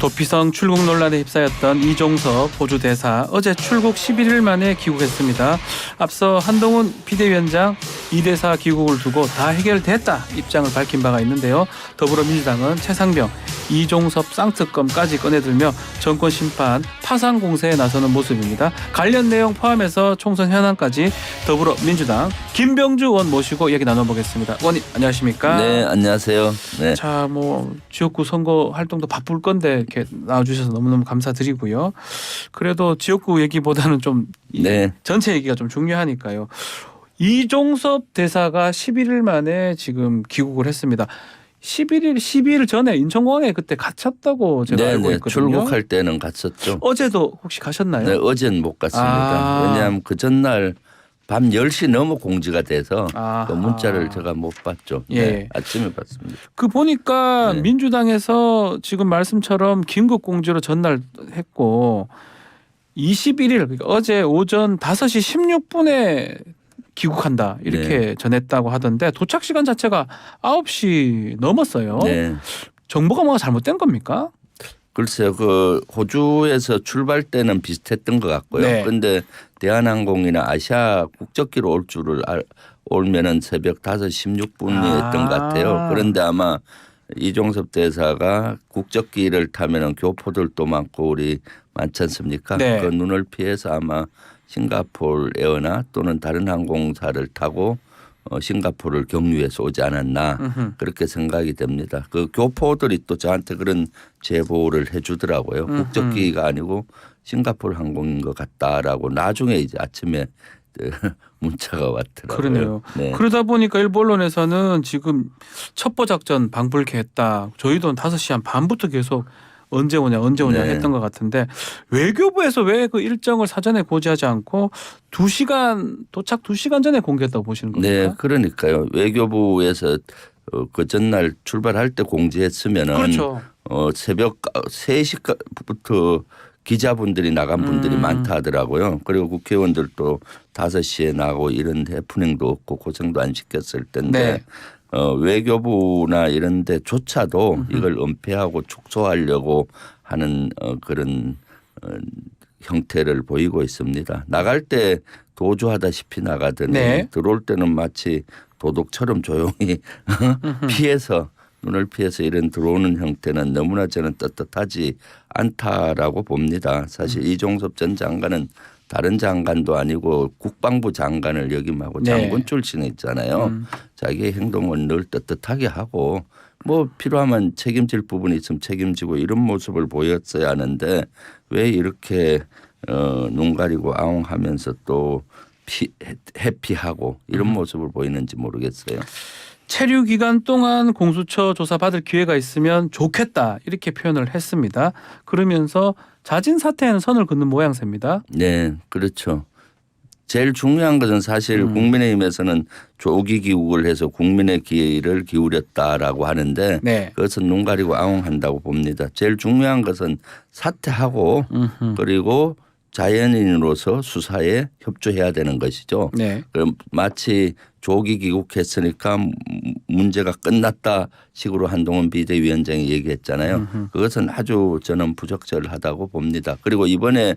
도피성 출국 논란에 휩싸였던 이종섭 호주 대사 어제 출국 11일 만에 귀국했습니다. 앞서 한동훈 비대위원장 이 대사 귀국을 두고 다 해결됐다 입장을 밝힌 바가 있는데요. 더불어민주당은 최상병, 이종섭 쌍특검까지 꺼내들며 정권 심판, 파상 공세에 나서는 모습입니다. 관련 내용 포함해서 총선 현안까지 더불어민주당 김병주 의원 모시고 얘기 나눠보겠습니다. 의원님 안녕하십니까? 네, 안녕하세요. 네. 자, 지역구 선거 활동도 바쁠 건데 이렇게 나와주셔서 너무너무 감사드리고요. 그래도 지역구 얘기보다는 좀 네. 전체 얘기가 좀 중요하니까요. 이종섭 대사가 11일 만에 지금 귀국을 했습니다. 12일 전에 인천공항에 그때 갇혔다고 제가 알고 있거든요. 출국할 때는 갔었죠. 어제도 혹시 가셨나요? 네, 어제는 못 갔습니다. 왜냐하면 그 전날 밤 10시 넘어 공지가 돼서 그 문자를 제가 못 봤죠. 예. 네, 아침에 봤습니다. 그 보니까 네. 민주당에서 지금 말씀처럼 긴급 공지로 전날 했고 21일 그러니까 어제 오전 5시 16분에 귀국한다 이렇게 네. 전했다고 하던데 도착 시간 자체가 9시 넘었어요. 네. 정보가 뭐가 잘못된 겁니까? 글쎄요. 그 호주에서 출발 때는 비슷했던 것 같고요. 네. 그런데 대한항공이나 아시아 국적기로 올 줄을 올면은 새벽 5시 16분이었던 것 같아요. 그런데 아마 이종섭 대사가 국적기를 타면은 교포들도 많고 우리 많지 않습니까? 네. 그 눈을 피해서 아마 싱가포르 에어나 또는 다른 항공사를 타고 싱가포르를 경유해서 오지 않았나 그렇게 생각이 됩니다. 그 교포들이 또 저한테 그런 제보를 해주더라고요. 국적기가 아니고 싱가포르 항공인 것 같다라고 나중에 이제 아침에 문자가 왔더라고요. 그러네요. 네. 그러다 보니까 일부 언론에서는 지금 첩보 작전 방불케했다. 저희도 5시 한 반부터 계속 언제 오냐 네. 했던 것 같은데 외교부에서 왜 그 일정을 사전에 고지하지 않고 2시간 도착 2시간 전에 공개했다고 보시는 겁니까? 네, 그러니까요. 외교부에서 그 전날 출발할 때 공지했으면은 그렇죠. 새벽 3시부터 기자분들이 나간 분들이 많다 하더라고요. 그리고 국회의원들도 5시에 나고 이런 해프닝도 없고 고생도 안 시켰을 텐데 네. 외교부나 이런 데조차도 이걸 은폐하고 축소하려고 하는 그런 형태를 보이고 있습니다. 나갈 때 도주하다시피 나가더니 네. 들어올 때는 마치 도둑처럼 조용히 피해서 눈을 피해서 이런 들어오는 형태는 너무나 저는 떳떳하지 않다라고 봅니다. 사실 이종섭 전 장관은 다른 장관도 아니고 국방부 장관을 역임하고 네. 장군 출신이잖아요. 자기의 행동은 늘 떳떳하게 하고 필요하면 책임질 부분이 있으면 책임지고 이런 모습을 보였어야 하는데 왜 이렇게 눈 가리고 아웅하면서 또 회피하고 이런 모습을 보이는지 모르겠어요. 체류 기간 동안 공수처 조사 받을 기회가 있으면 좋겠다 이렇게 표현을 했습니다. 그러면서 자진 사퇴에는 선을 긋는 모양새입니다. 네, 그렇죠. 제일 중요한 것은 사실 국민의힘에서는 조기 귀국을 해서 국민의 기회를 기울였다라고 하는데 네. 그것은 눈 가리고 아웅한다고 봅니다. 제일 중요한 것은 사퇴하고 그리고 자연인으로서 수사에 협조해야 되는 것이죠. 네. 그럼 마치 조기 귀국했으니까 문제가 끝났다 식으로 한동훈 비대위원장이 얘기했잖아요. 그것은 아주 저는 부적절하다고 봅니다. 그리고 이번에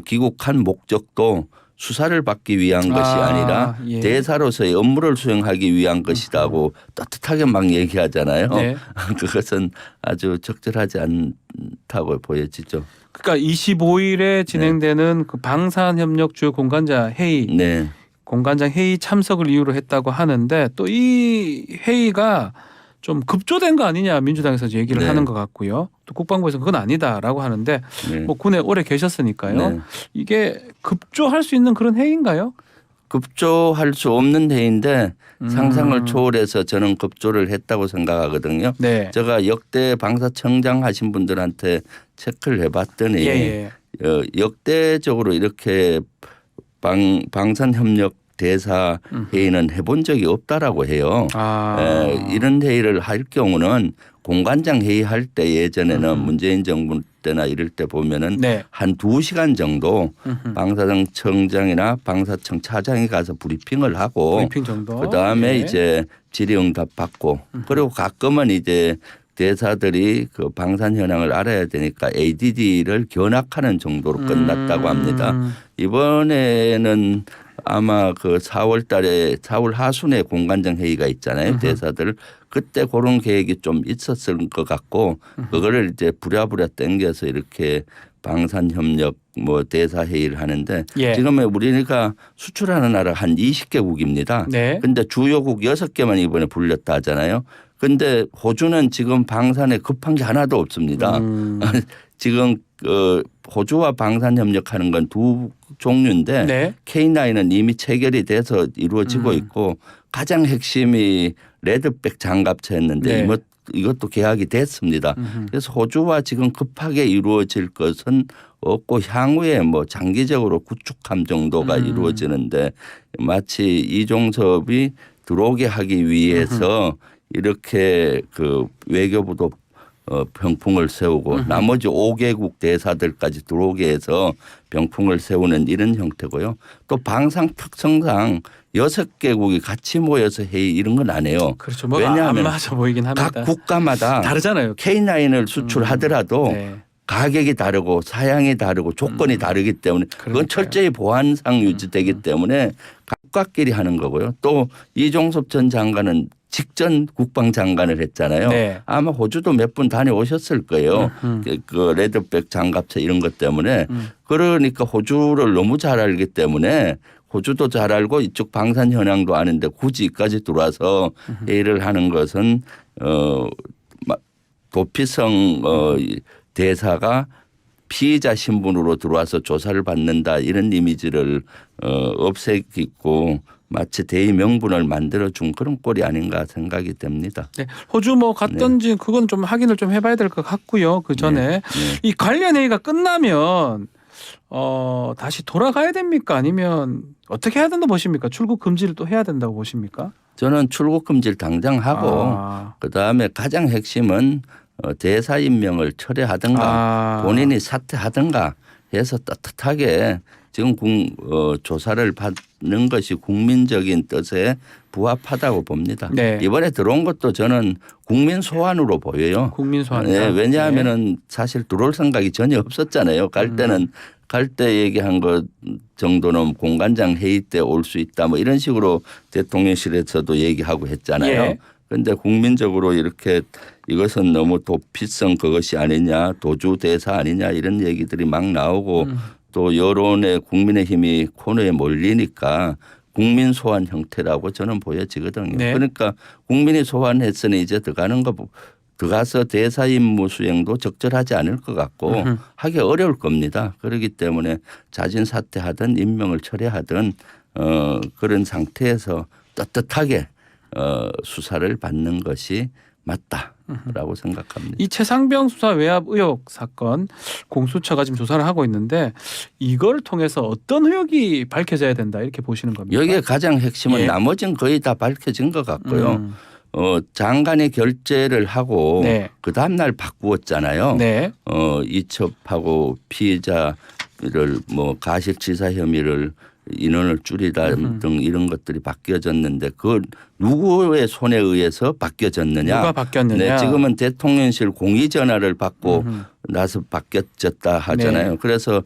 귀국한 목적도 수사를 받기 위한 것이 아니라 예. 대사로서의 업무를 수행하기 위한 것이라고 떳떳하게 막 얘기하잖아요. 네. 그것은 아주 적절하지 않다고 보여지죠. 그러니까 25일에 진행되는 그 방산협력 주요 공관장 회의, 네. 공관장 회의 참석을 이유로 했다고 하는데 또 이 회의가 좀 급조된 거 아니냐 민주당에서 얘기를 네. 하는 것 같고요. 또 국방부에서는 그건 아니다라고 하는데 네. 군에 오래 계셨으니까요. 네. 이게 급조할 수 있는 그런 회의인가요? 급조할 수 없는 회의인데 상상을 초월해서 저는 급조를 했다고 생각하거든요. 네. 제가 역대 방사청장 하신 분들한테 체크를 해봤더니 예. 역대적으로 이렇게 방산협력 대사 회의는 해본 적이 없다라고 해요. 이런 회의를 할 경우는 공관장 회의할 때 예전에는 문재인 정부 때나 이럴 때 보면은 네. 한 2시간 정도 방사청장이나 방사청 차장이 가서 브리핑을 하고 브리핑 정도. 그다음에 예. 이제 질의응답 받고 그리고 가끔은 이제 대사들이 그 방산 현황을 알아야 되니까 ADD를 견학하는 정도로 끝났다고 합니다. 이번에는 아마 그 4월 달에 4월 하순에 공관장 회의가 있잖아요. 대사들 그때 그런 계획이 좀 있었을 것 같고 그거를 이제 부랴부랴 땡겨서 이렇게 방산협력 뭐 대사회의를 하는데 예. 지금 우리가 수출하는 나라 한 20개국입니다. 네. 근데 주요국 6개만 이번에 불렸다 하잖아요. 근데 호주는 지금 방산에 급한 게 하나도 없습니다. 지금 호주와 방산 협력하는 건 두 종류인데 네. K9은 이미 체결이 돼서 이루어지고 있고 가장 핵심이 레드백 장갑차였는데 네. 이것도 계약이 됐습니다. 그래서 호주와 지금 급하게 이루어질 것은 없고 향후에 뭐 장기적으로 구축함 정도가 이루어지는데 마치 이종섭이 들어오게 하기 위해서 이렇게 그 외교부도 병풍을 세우고 나머지 5개국 대사들까지 들어오게 해서 병풍을 세우는 이런 형태고요. 또 방산 특성상 6개국이 같이 모여서 회의 이런 건 안 해요. 그렇죠. 뭐가 안 왜냐하면 맞아 보이긴 합니다. 각 국가마다 다르잖아요. K9을 수출하더라도 네. 가격이 다르고 사양이 다르고 조건이 다르기 때문에 그건 그러니까요. 철저히 보안상 유지되기 때문에 각각끼리 하는 거고요. 또 이종섭 전 장관은 직전 국방장관을 했잖아요. 네. 아마 호주도 몇 분 다녀오셨을 거예요. 그 레드백 장갑차 이런 것 때문에 그러니까 호주를 너무 잘 알기 때문에 호주도 잘 알고 이쪽 방산 현황도 아는데 굳이 이까지 들어와서 회의를 하는 것은 도피성 대사가 피의자 신분으로 들어와서 조사를 받는다 이런 이미지를 없애기고 마치 대의 명분을 만들어준 그런 꼴이 아닌가 생각이 됩니다. 네. 호주 뭐 갔던지 그건 좀 확인을 좀 해봐야 될 것 같고요. 그 전에 이 관련 회의가 끝나면 다시 돌아가야 됩니까? 아니면 어떻게 해야 된다고 보십니까? 출국 금지를 또 해야 된다고 보십니까? 저는 출국 금지를 당장 하고 그다음에 가장 핵심은 대사 임명을 철회하든가 본인이 사퇴하든가 해서 떳떳하게 지금 조사를 받는 것이 국민적인 뜻에 부합하다고 봅니다. 네. 이번에 들어온 것도 저는 국민 소환으로 보여요. 국민 소환. 네, 왜냐하면은 사실 들어올 생각이 전혀 없었잖아요. 갈 때 얘기한 것 정도는 공관장 회의 때 올 수 있다 뭐 이런 식으로 대통령실에서도 얘기하고 했잖아요. 그런데 국민적으로 이렇게 이것은 너무 도피성 그것이 아니냐 도주 대사 아니냐 이런 얘기들이 막 나오고 또 여론에 국민의힘이 코너에 몰리니까 국민 소환 형태라고 저는 보여지거든요. 네. 그러니까 국민이 소환했으니 이제 들어가서 대사 임무 수행도 적절하지 않을 것 같고 하기 어려울 겁니다. 그렇기 때문에 자진 사퇴하든 임명을 철회하든 그런 상태에서 떳떳하게 수사를 받는 것이 맞다라고 생각합니다. 이 최상병 수사 외압 의혹 사건 공수처가 지금 조사를 하고 있는데 이걸 통해서 어떤 의혹이 밝혀져야 된다 이렇게 보시는 겁니까? 여기에 가장 핵심은 나머지는 거의 다 밝혀진 것 같고요. 장관이 결재를 하고 네. 그 다음 날 바꾸었잖아요. 네. 이첩하고 피의자를 뭐 가식치사 혐의를 인원을 줄이다 등 이런 것들이 바뀌어졌는데 그 누구의 손에 의해서 바뀌어졌느냐. 누가 바뀌었느냐. 네, 지금은 대통령실 공의 전화를 받고 나서 바뀌어졌다 하잖아요. 네. 그래서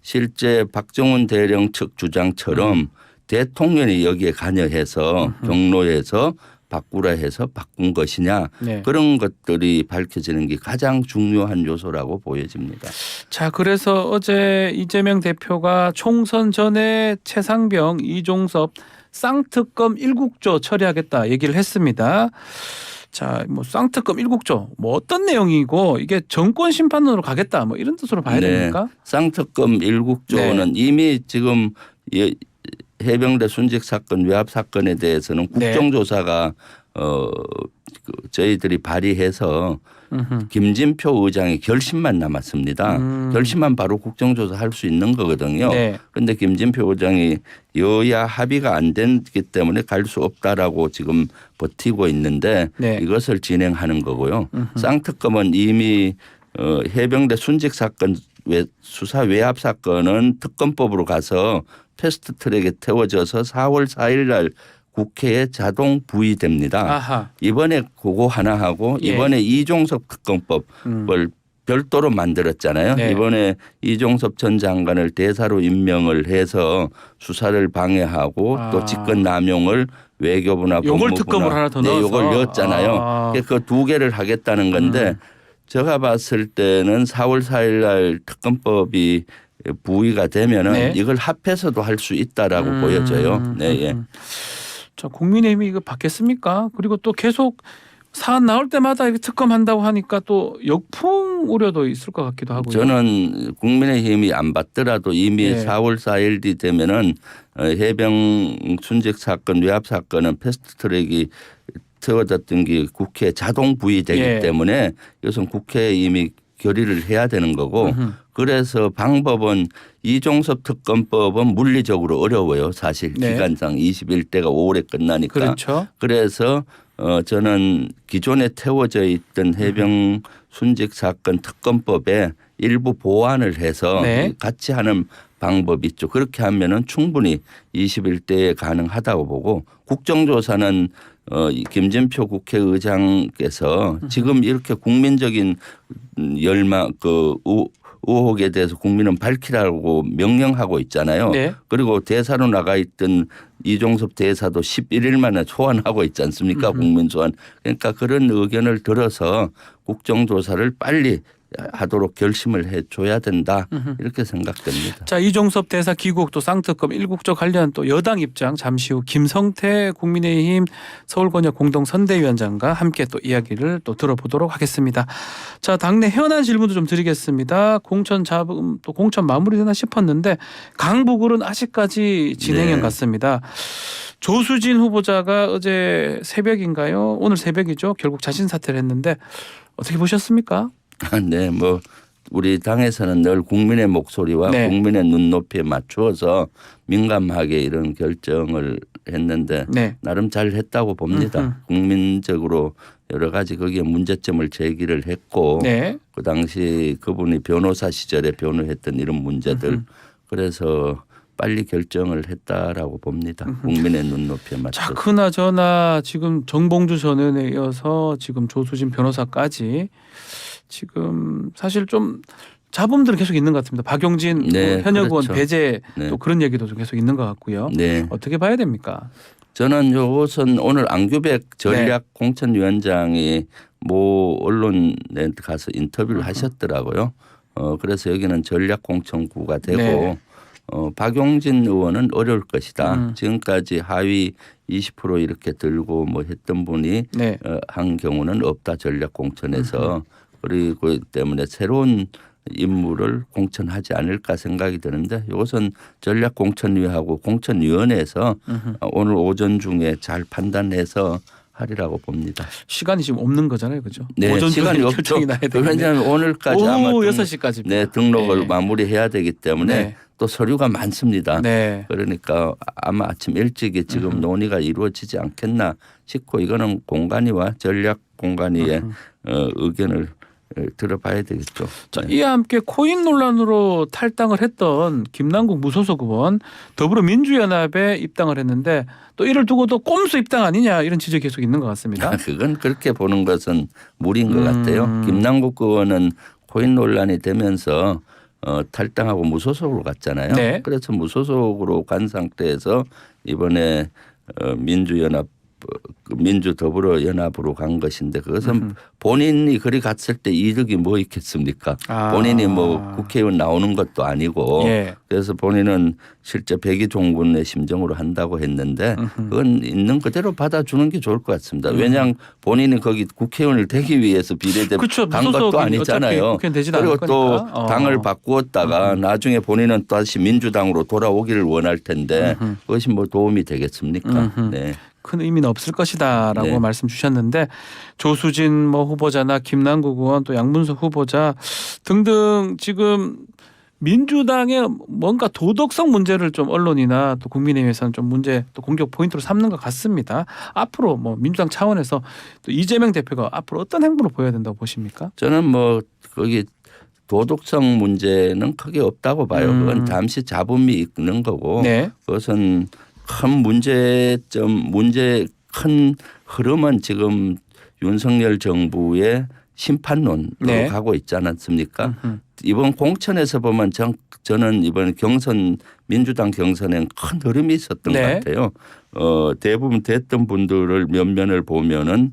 실제 박정훈 대령 측 주장처럼 대통령이 여기에 관여해서 경로해서 바꾸라 해서 바꾼 것이냐. 네. 그런 것들이 밝혀지는 게 가장 중요한 요소라고 보여집니다. 자, 그래서 어제 이재명 대표가 총선 전에 최상병, 이종섭 쌍특검 1국조 처리하겠다 얘기를 했습니다. 자, 뭐 쌍특검 1국조 뭐 어떤 내용이고 이게 정권 심판론으로 가겠다 뭐 이런 뜻으로 봐야 됩니까? 쌍특검 1국조는 이미 지금 해병대 순직 사건 외압 사건에 대해서는 국정조사가 저희들이 발의해서 김진표 의장의 결심만 남았습니다. 결심만 바로 국정조사 할 수 있는 거거든요. 그런데 김진표 의장이 여야 합의가 안 됐기 때문에 갈 수 없다라고 지금 버티고 있는데 이것을 진행하는 거고요. 쌍특검은 이미 해병대 순직 사건 수사 외압 사건은 특검법으로 가서 패스트트랙에 태워져서 4월 4일 날 국회에 자동 부의됩니다. 아하. 이번에 그거 하나 하고 예. 이번에 이종섭 특검법을 별도로 만들었잖아요. 네. 이번에 이종섭 전 장관을 대사로 임명을 해서 수사를 방해하고 또 직권 남용을 외교부나 요걸 법무부나 특검을 하나 더 넣어서. 요걸 넣었잖아요. 그 두 개를 하겠다는 건데 제가 봤을 때는 4월 4일 날 특검법이 부의가 되면은 네. 이걸 합해서도 할 수 있다라고 보여져요. 네, 예. 자, 국민의힘이 이거 받겠습니까? 그리고 또 계속 사안 나올 때마다 이거 특검한다고 하니까 또 역풍 우려도 있을 것 같기도 하고요. 저는 국민의힘이 안 받더라도 이미 네. 4월 4일 뒤 되면은 해병 순직 사건, 외압 사건은 패스트트랙이 세워졌던 게 국회에 자동 부의되기 예. 때문에 이것은 국회에 이미 결의를 해야 되는 거고 그래서 방법은 이종섭 특검법은 물리적으로 어려워요. 사실 네. 기간상 21대가 5월에 끝나니까. 그렇죠. 그래서 저는 기존에 태워져 있던 해병 순직 사건 특검법에 일부 보완을 해서 네. 같이 하는 방법이 있죠. 그렇게 하면은 충분히 21대에 가능하다고 보고 국정조사는 김진표 국회의장께서 지금 이렇게 국민적인 열망 의혹에 대해서 국민은 밝히라고 명령하고 있잖아요. 네. 그리고 대사로 나가 있던 이종섭 대사도 11일 만에 소환하고 있지 않습니까? 국민 소환. 그러니까 그런 의견을 들어서 국정조사를 빨리 하도록 결심을 해줘야 된다 이렇게 생각됩니다. 자, 이종섭 대사 귀국 또 쌍특검 일국조 관련 또 여당 입장 잠시 후 김성태 국민의힘 서울권역 공동선대위원장과 함께 또 이야기를 또 들어보도록 하겠습니다. 자, 당내 현안 질문도 좀 드리겠습니다. 공천 잡음 또 공천 마무리되나 싶었는데 강북을은 아직까지 진행형 네. 같습니다. 조수진 후보자가 어제 새벽인가요? 오늘 새벽이죠. 결국 자진 사퇴를 했는데 어떻게 보셨습니까? 네, 뭐 우리 당에서는 늘 국민의 목소리와 네. 국민의 눈높이에 맞추어서 민감하게 이런 결정을 했는데 네. 나름 잘 했다고 봅니다. 국민적으로 여러 가지 거기에 문제점을 제기를 했고 네. 그 당시 그분이 변호사 시절에 변호했던 이런 문제들 그래서 빨리 결정을 했다라고 봅니다. 국민의 눈높이에 자, 맞춰서. 그나저나 지금 정봉주 전 의원에 이어서 지금 조수진 변호사까지 지금 사실 좀 잡음들은 계속 있는 것 같습니다. 박용진 네, 현역 의원 그렇죠. 배제 네. 또 그런 얘기도 좀 계속 있는 것 같고요. 네. 어떻게 봐야 됩니까? 저는 이것은 오늘 안규백 전략 공천위원장이 모 언론에 가서 인터뷰를 하셨더라고요. 그래서 여기는 전략 공천구가 되고 네. 박용진 의원은 어려울 것이다. 지금까지 하위 20% 이렇게 들고 뭐 했던 분이 네. 한 경우는 없다 전략 공천에서 그리고 때문에 새로운 인물을 공천하지 않을까 생각이 드는데 이것은 전략공천위하고 공천위원회에서 오늘 오전 중에 잘 판단해서 하리라고 봅니다. 시간이 지금 없는 거잖아요. 그죠? 네, 오전 시간이 중에 없죠. 결정이 나야 되는데. 왜냐하면 오늘까지 아마 오후 6시까지. 네, 등록을 네. 마무리해야 되기 때문에 네. 또 서류가 많습니다. 네. 그러니까 아마 아침 일찍이 지금 논의가 이루어지지 않겠나 싶고 이거는 공관위와 전략공관위의 의견을 들어봐야 되겠죠. 자, 이와 함께 코인 논란으로 탈당을 했던 김남국 무소속 의원 더불어민주연합에 입당을 했는데 또 이를 두고도 꼼수 입당 아니냐 이런 지적이 계속 있는 것 같습니다. 그건 그렇게 보는 것은 무리인 것 같아요. 김남국 의원은 코인 논란이 되면서 탈당하고 무소속으로 갔잖아요. 네. 그래서 무소속으로 간 상태에서 이번에 민주연합 민주더불어연합으로 간 것인데 그것은 본인이 그리 갔을 때 이득이 뭐 있겠습니까? 본인이 뭐 국회의원 나오는 것도 아니고 예. 그래서 본인은 실제 백의종군의 심정으로 한다고 했는데 그건 있는 그대로 받아주는 게 좋을 것 같습니다. 왜냐하면 본인이 거기 국회의원을 되기 위해서 비례대 그렇죠. 간 것도 아니잖아요. 그리고 또 당을 바꾸었다가 나중에 본인은 다시 민주당으로 돌아오기를 원할 텐데 그것이 뭐 도움이 되겠습니까? 네. 큰 의미는 없을 것이다라고 네. 말씀 주셨는데 조수진 뭐 후보자나 김남국 의원 또 양문석 후보자 등등 지금 민주당의 뭔가 도덕성 문제를 좀 언론이나 또 국민의힘에서는 좀 문제 또 공격 포인트로 삼는 것 같습니다. 앞으로 뭐 민주당 차원에서 또 이재명 대표가 앞으로 어떤 행보를 보여야 된다고 보십니까? 저는 뭐 거기 도덕성 문제는 크게 없다고 봐요. 그건 잠시 잡음이 있는 거고 네. 그것은 큰 흐름은 지금 윤석열 정부의 심판론으로 네. 가고 있지 않았습니까? 이번 공천에서 보면 저는 이번 민주당 경선엔 큰 흐름이 있었던 네. 것 같아요. 대부분 됐던 분들을 면면을 보면은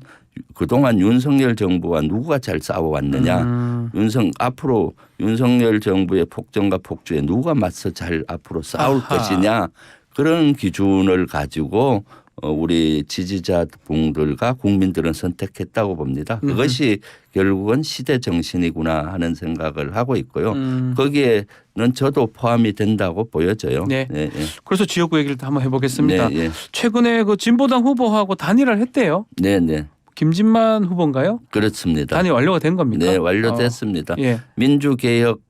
그동안 윤석열 정부와 누가 잘 싸워왔느냐. 앞으로 윤석열 정부의 폭정과 폭주에 누가 맞서 잘 앞으로 싸울 아하. 것이냐. 그런 기준을 가지고 우리 지지자분들과 국민들은 선택했다고 봅니다. 그것이 결국은 시대 정신이구나 하는 생각을 하고 있고요. 거기에는 저도 포함이 된다고 보여져요. 네. 네, 네. 그래서 지역구 얘기를 한번 해보겠습니다. 네, 네. 최근에 그 진보당 후보하고 단일화를 했대요. 네, 네. 김진만 후보인가요? 그렇습니다. 단일 완료가 된 겁니까? 네, 완료됐습니다. 예. 민주개혁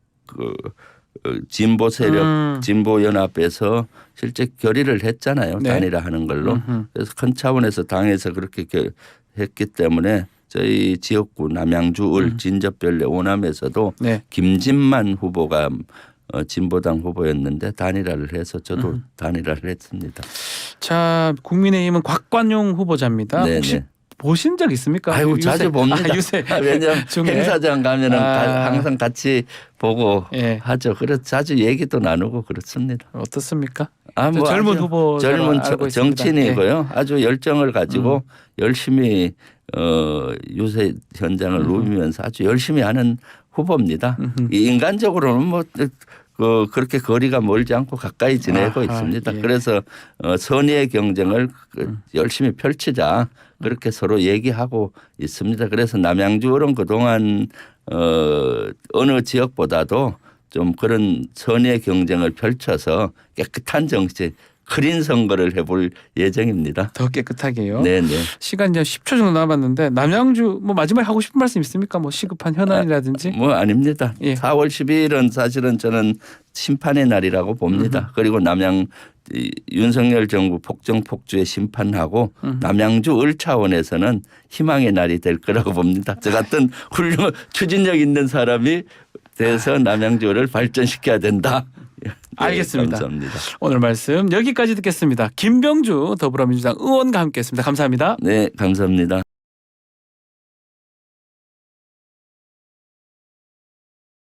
진보 세력, 진보 연합에서 실제 결의를 했잖아요. 네. 단일화하는 걸로. 그래서 큰 차원에서 당에서 그렇게 했기 때문에 저희 지역구 남양주 을 진접별내 오남에서도 네. 김진만 후보가 진보당 후보였는데 단일화를 해서 저도 단일화를 했습니다. 자, 국민의힘은 곽관용 후보자입니다. 네, 혹시 네. 보신 적 있습니까? 아이고 요새- 자주 봅니다. 요새 왜냐하면 중에? 행사장 가면은 항상 같이 보고 예. 하죠. 그래서 자주 얘기도 나누고 그렇습니다. 어떻습니까? 뭐 젊은 아주 후보 젊은 알고 있습니다. 예. 정치인이고요. 아주 열정을 가지고 열심히 유세 현장을 누비면서 아주 열심히 하는 후보입니다. 인간적으로는 뭐 그렇게 거리가 멀지 않고 가까이 지내고 아하, 있습니다. 예. 그래서 선의의 경쟁을 열심히 펼치자 그렇게 서로 얘기하고 있습니다. 그래서 남양주는 그동안 어느 지역보다도 좀 그런 선의의 경쟁을 펼쳐서 깨끗한 정치 크린 선거를 해볼 예정입니다. 더 깨끗하게요. 네네. 시간 이제 10초 정도 남았는데 남양주 뭐 마지막에 하고 싶은 말씀 있습니까? 뭐 시급한 현안이라든지. 뭐 아닙니다. 예. 4월 10일은 사실은 저는 심판의 날이라고 봅니다. 그리고 윤석열 정부 폭정 폭주에 심판하고 남양주 을 차원에서는 희망의 날이 될 거라고 봅니다. 저 같은 훌륭한 추진력 있는 사람이 돼서 남양주를 발전시켜야 된다. 네, 알겠습니다. 감사합니다. 오늘 말씀 여기까지 듣겠습니다. 김병주 더불어민주당 의원과 함께했습니다. 감사합니다. 네, 감사합니다.